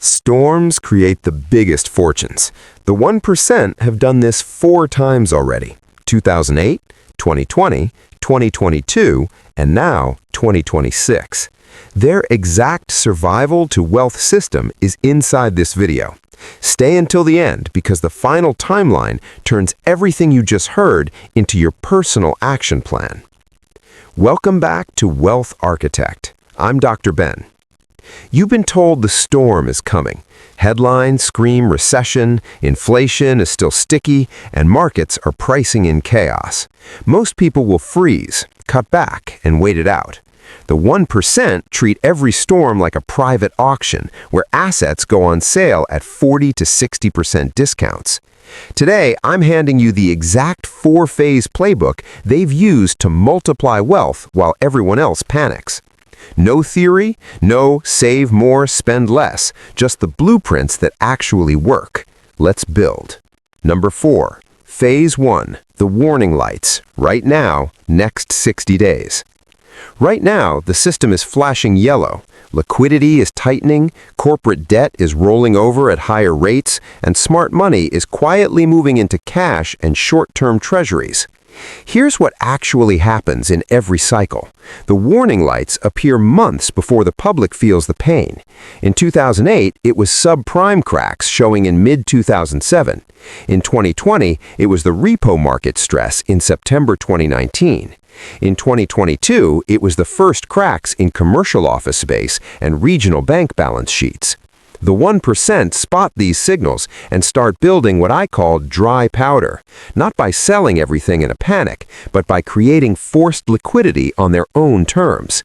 Storms create the biggest fortunes. The 1% have done this 4 times already: 2008, 2020, 2022, and now 2026. Their exact survival to wealth system is inside this video. Stay until the end because the final timeline turns everything you just heard into your personal action plan. Welcome back to Wealth Architect. I'm Dr. Ben. You've been told the storm is coming. Headlines scream recession, inflation is still sticky, and markets are pricing in chaos. Most people will freeze, cut back, and wait it out. The 1% treat every storm like a private auction where assets go on sale at 40 to 60% discounts. Today, I'm handing you the exact 4-phase playbook they've used to multiply wealth while everyone else panics. No theory, no save more, spend less, just the blueprints that actually work. Let's build. Number 4, Phase 1, the warning lights, right now, next 60 days. Right now, the system is flashing yellow. Liquidity is tightening, corporate debt is rolling over at higher rates, and smart money is quietly moving into cash and short-term treasuries. Here's what actually happens in every cycle. The warning lights appear months before the public feels the pain. In 2008, it was subprime cracks showing in mid-2007. In 2020, it was the repo market stress in September 2019. In 2022, it was the first cracks in commercial office space and regional bank balance sheets. The 1% spot these signals and start building what I call dry powder, not by selling everything in a panic, but by creating forced liquidity on their own terms.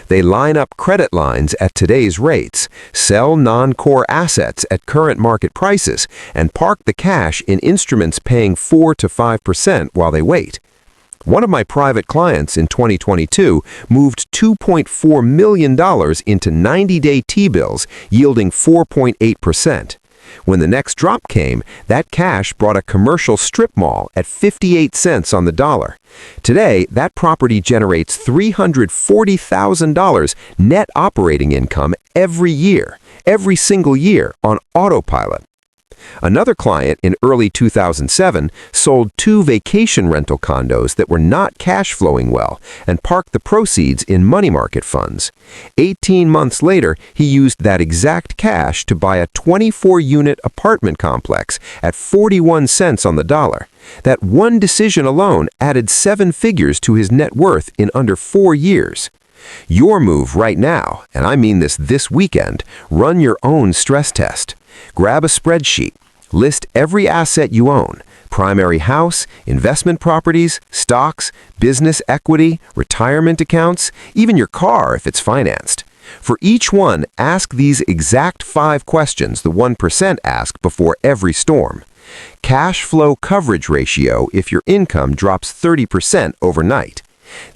They line up credit lines at today's rates, sell non-core assets at current market prices, and park the cash in instruments paying 4 to 5% while they wait. One of my private clients in 2022 moved $2.4 million into 90-day T-bills, yielding 4.8%. When the next drop came, that cash brought a commercial strip mall at 58 cents on the dollar. Today, that property generates $340,000 net operating income every single year on autopilot. Another client in early 2007 sold 2 vacation rental condos that were not cash flowing well and parked the proceeds in money market funds. 18 months later, he used that exact cash to buy a 24-unit apartment complex at 41 cents on the dollar. That one decision alone added 7 figures to his net worth in under 4 years. Your move right now, and I mean this weekend, run your own stress test. Grab a spreadsheet. List every asset you own: primary house, investment properties, stocks, business equity, retirement accounts, even your car if it's financed. For each one, ask these exact 5 questions the 1% ask before every storm. Cash flow coverage ratio if your income drops 30% overnight.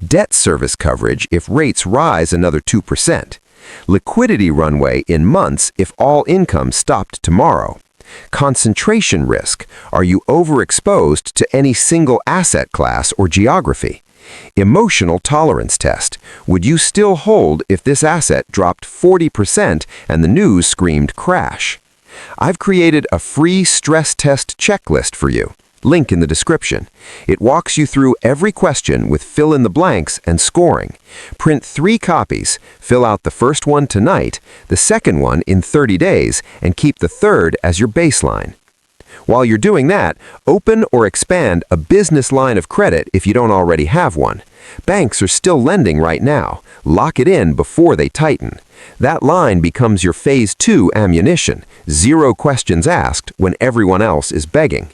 Debt service coverage if rates rise another 2%. Liquidity runway in months if all income stopped tomorrow. Concentration risk. Are you overexposed to any single asset class or geography? Emotional tolerance test. Would you still hold if this asset dropped 40% and the news screamed crash? I've created a free stress test checklist for you. Link in the description. It walks you through every question with fill-in-the-blanks and scoring. Print 3 copies, fill out the first one tonight, the second one in 30 days, and keep the third as your baseline. While you're doing that, open or expand a business line of credit if you don't already have one. Banks are still lending right now. Lock it in before they tighten. That line becomes your Phase 2 ammunition, 0 questions asked when everyone else is begging.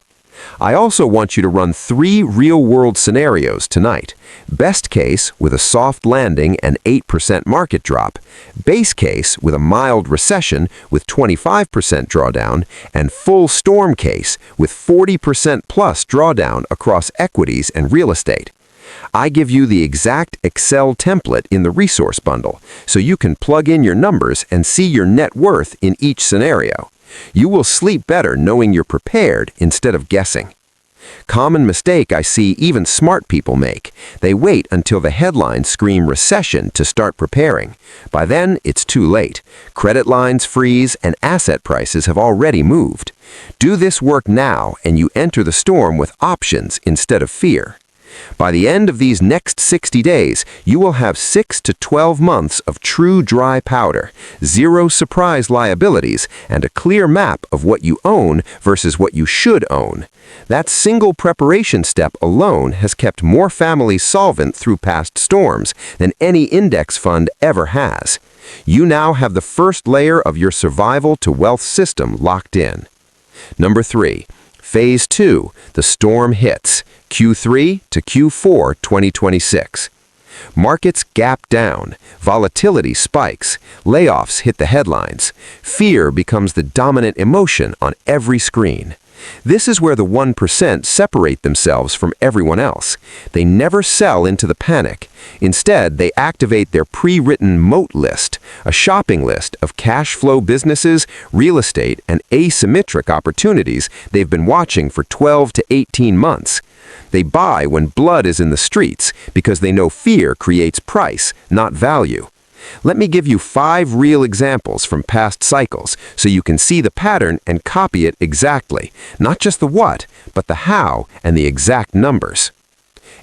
I also want you to run 3 real-world scenarios tonight. Best case with a soft landing and 8% market drop. Base case with a mild recession with 25% drawdown. And full storm case with 40% plus drawdown across equities and real estate. I give you the exact Excel template in the resource bundle, so you can plug in your numbers and see your net worth in each scenario. You will sleep better knowing you're prepared instead of guessing. Common mistake I see even smart people make. They wait until the headlines scream recession to start preparing. By then, it's too late. Credit lines freeze and asset prices have already moved. Do this work now and you enter the storm with options instead of fear. By the end of these next 60 days, you will have 6 to 12 months of true dry powder, zero surprise liabilities, and a clear map of what you own versus what you should own. That single preparation step alone has kept more families solvent through past storms than any index fund ever has. You now have the first layer of your survival to wealth system locked in. Number 3. Phase 2, the storm hits, Q3 to Q4 2026. Markets gap down, volatility spikes, layoffs hit the headlines, fear becomes the dominant emotion on every screen. This is where the 1% separate themselves from everyone else. They never sell into the panic. Instead, they activate their pre-written moat list, a shopping list of cash flow businesses, real estate, and asymmetric opportunities they've been watching for 12 to 18 months. They buy when blood is in the streets because they know fear creates price, not value. Let me give you 5 real examples from past cycles so you can see the pattern and copy it exactly, not just the what, but the how and the exact numbers.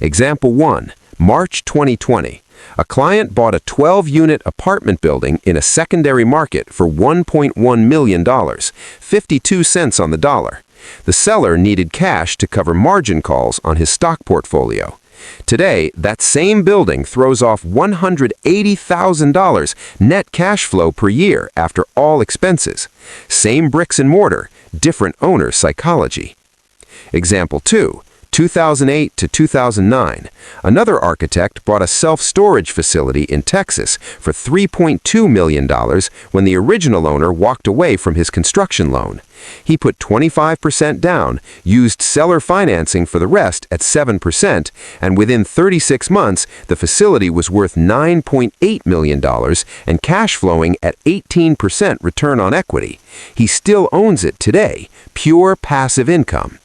Example 1, March 2020. A client bought a 12-unit apartment building in a secondary market for $1.1 million, 52 cents on the dollar. The seller needed cash to cover margin calls on his stock portfolio. Today, that same building throws off $180,000 net cash flow per year after all expenses. Same bricks and mortar, different owner psychology. Example 2, 2008 to 2009. Another architect bought a self-storage facility in Texas for $3.2 million when the original owner walked away from his construction loan. He put 25% down, used seller financing for the rest at 7%, and within 36 months, the facility was worth $9.8 million and cash flowing at 18% return on equity. He still owns it today, pure passive income.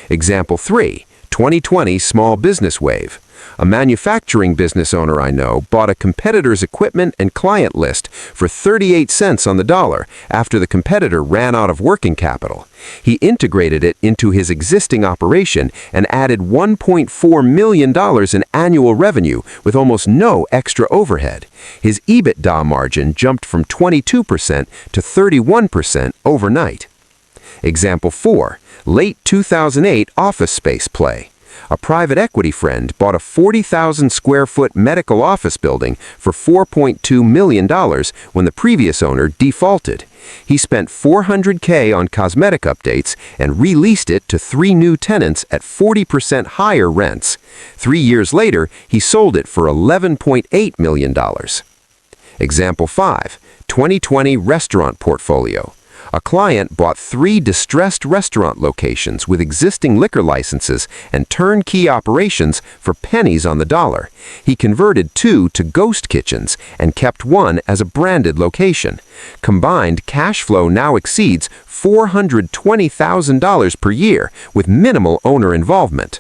Example 3, 2020 small business wave. A manufacturing business owner I know bought a competitor's equipment and client list for 38 cents on the dollar after the competitor ran out of working capital. He integrated it into his existing operation and added $1.4 million in annual revenue with almost no extra overhead. His EBITDA margin jumped from 22% to 31% overnight. Example 4, late 2008 office space play. A private equity friend bought a 40,000 square foot medical office building for $4.2 million when the previous owner defaulted. He spent $400K on cosmetic updates and released it to 3 new tenants at 40% higher rents. 3 years later, he sold it for $11.8 million. Example 5, 2020 restaurant portfolio. A client bought 3 distressed restaurant locations with existing liquor licenses and turnkey operations for pennies on the dollar. He converted 2 to ghost kitchens and kept 1 as a branded location. Combined cash flow now exceeds $420,000 per year with minimal owner involvement.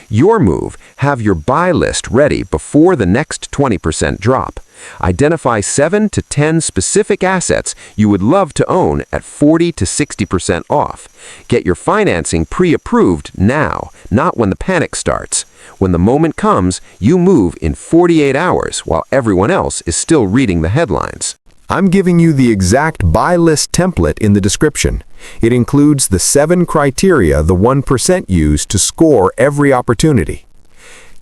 Your move, have your buy list ready before the next 20% drop. Identify 7 to 10 specific assets you would love to own at 40 to 60% off. Get your financing pre-approved now, not when the panic starts. When the moment comes, you move in 48 hours while everyone else is still reading the headlines. I'm giving you the exact buy list template in the description. It includes the 7 criteria the 1% use to score every opportunity.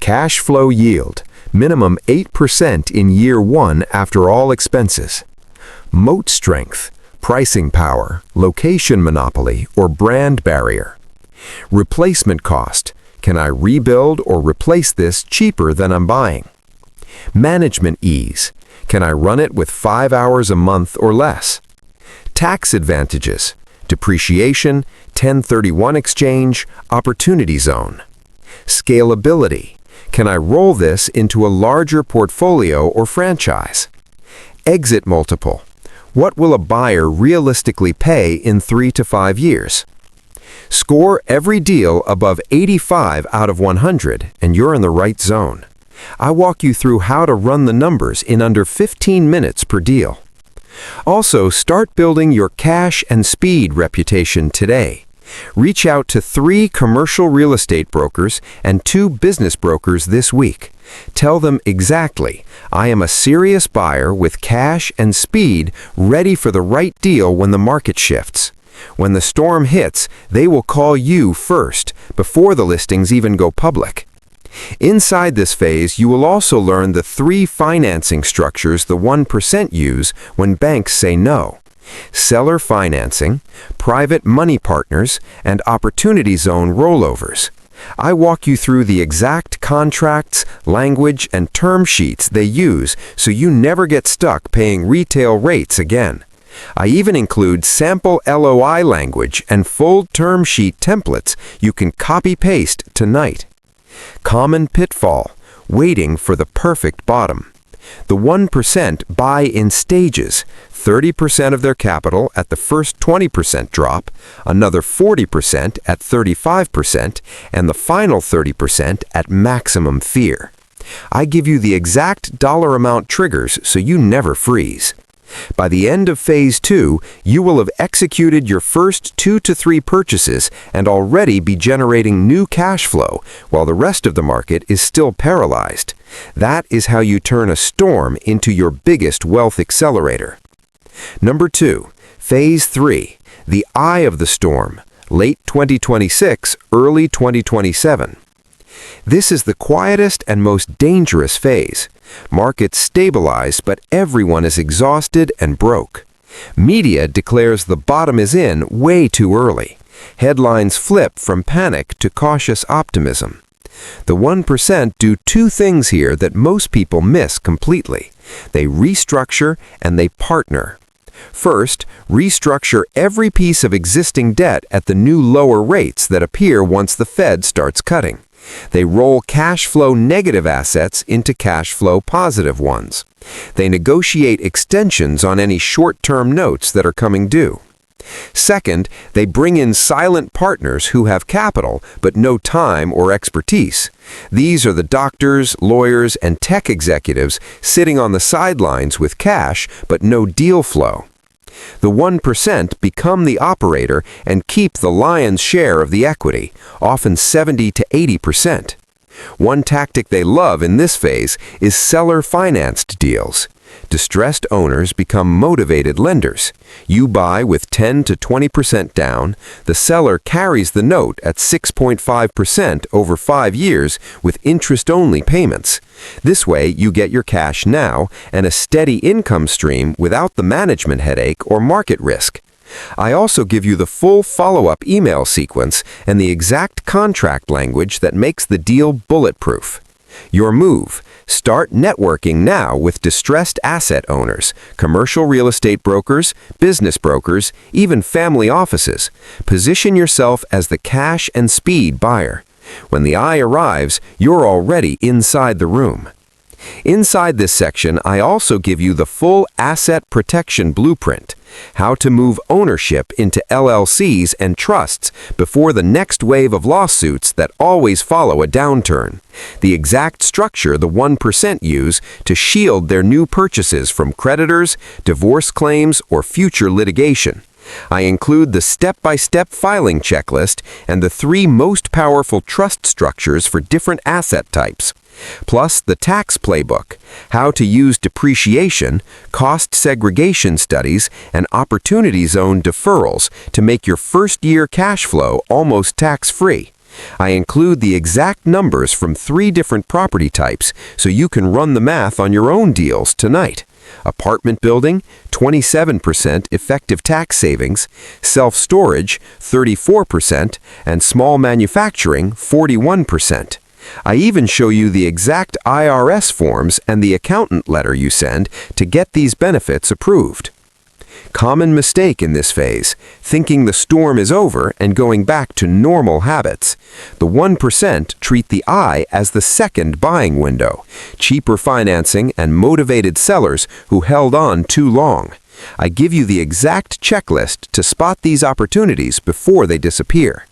Cash flow yield. Minimum 8% in year 1 after all expenses. Moat strength, pricing power, location monopoly, or brand barrier. Replacement cost, can I rebuild or replace this cheaper than I'm buying? Management ease, can I run it with 5 hours a month or less? Tax advantages, depreciation, 1031 exchange, opportunity zone. Scalability, can I roll this into a larger portfolio or franchise? Exit multiple. What will a buyer realistically pay in 3 to 5 years? Score every deal above 85 out of 100 and you're in the right zone. I walk you through how to run the numbers in under 15 minutes per deal. Also, start building your cash and speed reputation today. Reach out to 3 commercial real estate brokers and 2 business brokers this week. Tell them exactly, I am a serious buyer with cash and speed ready for the right deal when the market shifts. When the storm hits, they will call you first, before the listings even go public. Inside this phase, you will also learn the 3 financing structures the 1% use when banks say no: seller financing, private money partners, and opportunity zone rollovers. I walk you through the exact contracts, language, and term sheets they use so you never get stuck paying retail rates again. I even include sample LOI language and full term sheet templates you can copy-paste tonight. Common pitfall: waiting for the perfect bottom. The 1% buy in stages, 30% of their capital at the first 20% drop, another 40% at 35%, and the final 30% at maximum fear. I give you the exact dollar amount triggers so you never freeze. By the end of Phase 2, you will have executed your first 2 to 3 purchases and already be generating new cash flow, while the rest of the market is still paralyzed. That is how you turn a storm into your biggest wealth accelerator. Number 2, Phase 3, the eye of the storm, late 2026, early 2027. This is the quietest and most dangerous phase. Markets stabilize, but everyone is exhausted and broke. Media declares the bottom is in way too early. Headlines flip from panic to cautious optimism. The 1% do 2 things here that most people miss completely. They restructure and they partner. First, restructure every piece of existing debt at the new lower rates that appear once the Fed starts cutting. They roll cash flow negative assets into cash flow positive ones. They negotiate extensions on any short-term notes that are coming due. Second, they bring in silent partners who have capital but no time or expertise. These are the doctors, lawyers, and tech executives sitting on the sidelines with cash but no deal flow. The 1% become the operator and keep the lion's share of the equity, often 70 to 80%. One tactic they love in this phase is seller-financed deals. Distressed owners become motivated lenders. You buy with 10 to 20% down, the seller carries the note at 6.5% over 5 years with interest-only payments. This way, you get your cash now and a steady income stream without the management headache or market risk. I also give you the full follow-up email sequence and the exact contract language that makes the deal bulletproof. Your move: start networking now with distressed asset owners, commercial real estate brokers, business brokers, even family offices. Position yourself as the cash and speed buyer. When the eye arrives, you're already inside the room. Inside this section, I also give you the full asset protection blueprint, how to move ownership into LLCs and trusts before the next wave of lawsuits that always follow a downturn, the exact structure the 1% use to shield their new purchases from creditors, divorce claims, or future litigation. I include the step-by-step filing checklist and the 3 most powerful trust structures for different asset types, plus the tax playbook, how to use depreciation, cost segregation studies, and opportunity zone deferrals to make your first-year cash flow almost tax-free. I include the exact numbers from 3 different property types so you can run the math on your own deals tonight. Apartment building, 27% effective tax savings, self-storage, 34%, and small manufacturing, 41%. I even show you the exact IRS forms and the accountant letter you send to get these benefits approved. Common mistake in this phase: thinking the storm is over and going back to normal habits. The 1% treat the eye as the second buying window, cheaper financing and motivated sellers who held on too long. I give you the exact checklist to spot these opportunities before they disappear.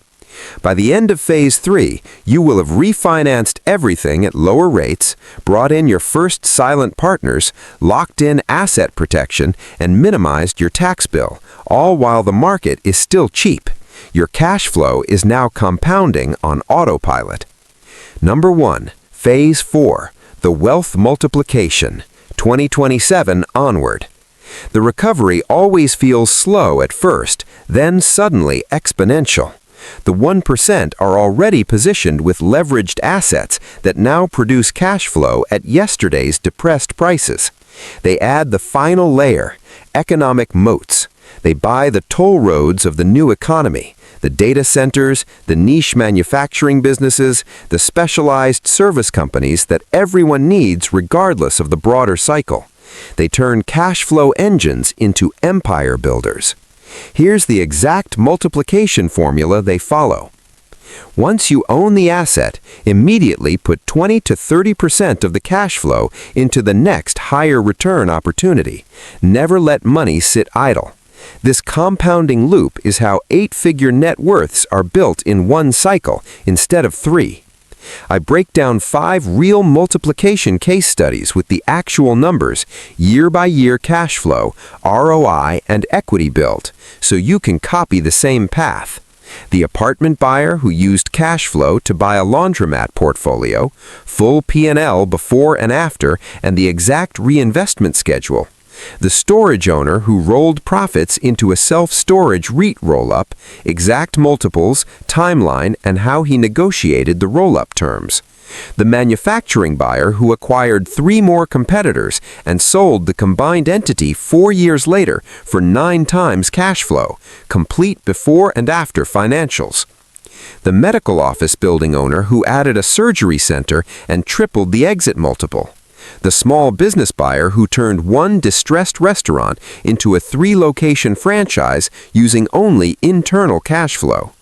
By the end of Phase 3, you will have refinanced everything at lower rates, brought in your first silent partners, locked in asset protection, and minimized your tax bill, all while the market is still cheap. Your cash flow is now compounding on autopilot. Number 1, Phase 4, the wealth multiplication, 2027 onward. The recovery always feels slow at first, then suddenly exponential. The 1% are already positioned with leveraged assets that now produce cash flow at yesterday's depressed prices. They add the final layer, economic moats. They buy the toll roads of the new economy, the data centers, the niche manufacturing businesses, the specialized service companies that everyone needs regardless of the broader cycle. They turn cash flow engines into empire builders. Here's the exact multiplication formula they follow. Once you own the asset, immediately put 20 to 30% of the cash flow into the next higher return opportunity. Never let money sit idle. This compounding loop is how 8-figure net worths are built in one cycle instead of 3. I break down 5 real multiplication case studies with the actual numbers, year-by-year cash flow, ROI, and equity build, so you can copy the same path. The apartment buyer who used cash flow to buy a laundromat portfolio, full P&L before and after, and the exact reinvestment schedule. The storage owner who rolled profits into a self-storage REIT roll-up, exact multiples, timeline, and how he negotiated the roll-up terms. The manufacturing buyer who acquired 3 more competitors and sold the combined entity 4 years later for 9 times cash flow, complete before and after financials. The medical office building owner who added a surgery center and tripled the exit multiple. The small business buyer who turned one distressed restaurant into a 3-location franchise using only internal cash flow.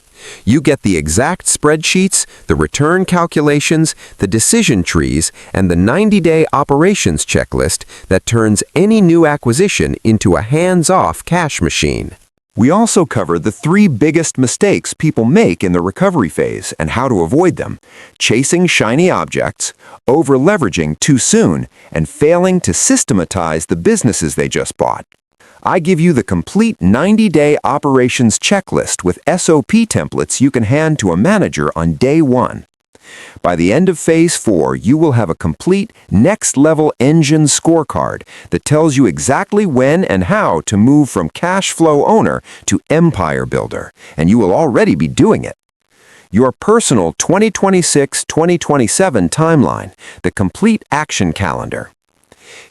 You get the exact spreadsheets, the return calculations, the decision trees, and the 90-day operations checklist that turns any new acquisition into a hands-off cash machine. We also cover the 3 biggest mistakes people make in the recovery phase and how to avoid them: chasing shiny objects, over-leveraging too soon, and failing to systematize the businesses they just bought. I give you the complete 90-day operations checklist with SOP templates you can hand to a manager on day 1. By the end of Phase 4, you will have a complete next-level engine scorecard that tells you exactly when and how to move from cash flow owner to empire builder, and you will already be doing it. Your personal 2026-2027 timeline, the complete action calendar.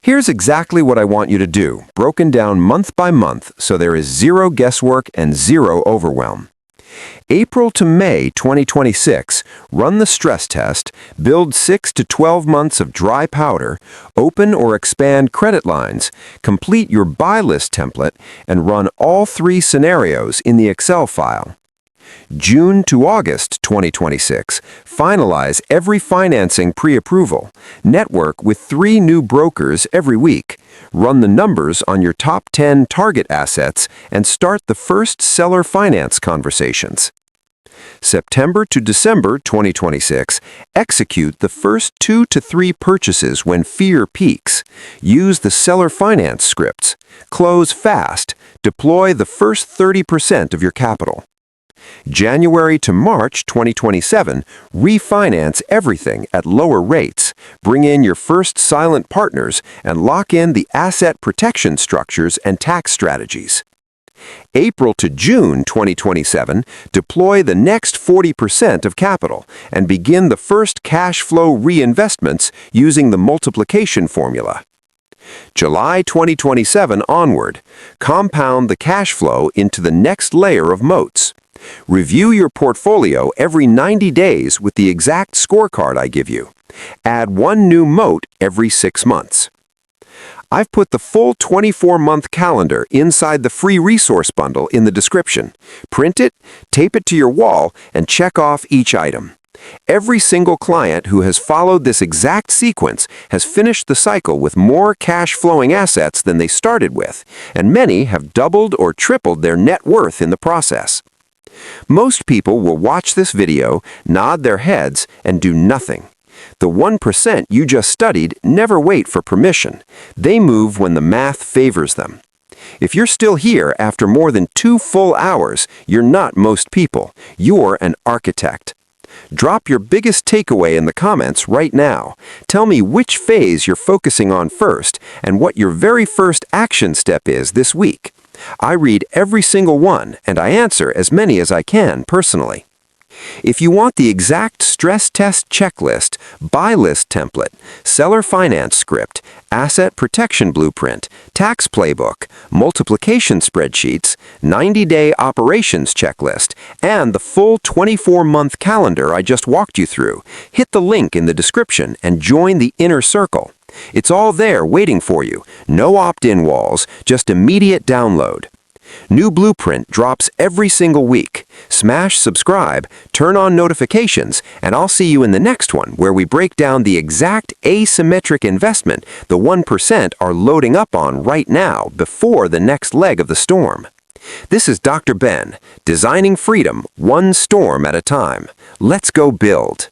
Here's exactly what I want you to do, broken down month by month so there is 0 guesswork and 0 overwhelm. April to May 2026, run the stress test, build 6 to 12 months of dry powder, open or expand credit lines, complete your buy list template, and run all 3 scenarios in the Excel file. June to August 2026, finalize every financing pre-approval, network with 3 new brokers every week, run the numbers on your top 10 target assets, and start the first seller finance conversations. September to December 2026, execute the first 2 to 3 purchases when fear peaks. Use the seller finance scripts. Close fast. Deploy the first 30% of your capital. January to March 2027, refinance everything at lower rates, bring in your first silent partners, and lock in the asset protection structures and tax strategies. April to June 2027, deploy the next 40% of capital and begin the first cash flow reinvestments using the multiplication formula. July 2027 onward, compound the cash flow into the next layer of moats. Review your portfolio every 90 days with the exact scorecard I give you. Add 1 new moat every 6 months. I've put the full 24-month calendar inside the free resource bundle in the description. Print it, tape it to your wall, and check off each item. Every single client who has followed this exact sequence has finished the cycle with more cash-flowing assets than they started with, and many have doubled or tripled their net worth in the process. Most people will watch this video, nod their heads, and do nothing. The 1% you just studied never wait for permission. They move when the math favors them. If you're still here after more than 2 full hours, you're not most people. You're an architect. Drop your biggest takeaway in the comments right now. Tell me which phase you're focusing on first and what your very first action step is this week. I read every single one, and I answer as many as I can personally. If you want the exact stress test checklist, buy list template, seller finance script, asset protection blueprint, tax playbook, multiplication spreadsheets, 90-day operations checklist, and the full 24-month calendar I just walked you through, hit the link in the description and join the inner circle. It's all there waiting for you. No opt-in walls, just immediate download. New blueprint drops every single week. Smash subscribe, turn on notifications, and I'll see you in the next one where we break down the exact asymmetric investment the 1% are loading up on right now before the next leg of the storm. This is Dr. Ben, designing freedom one storm at a time. Let's go build.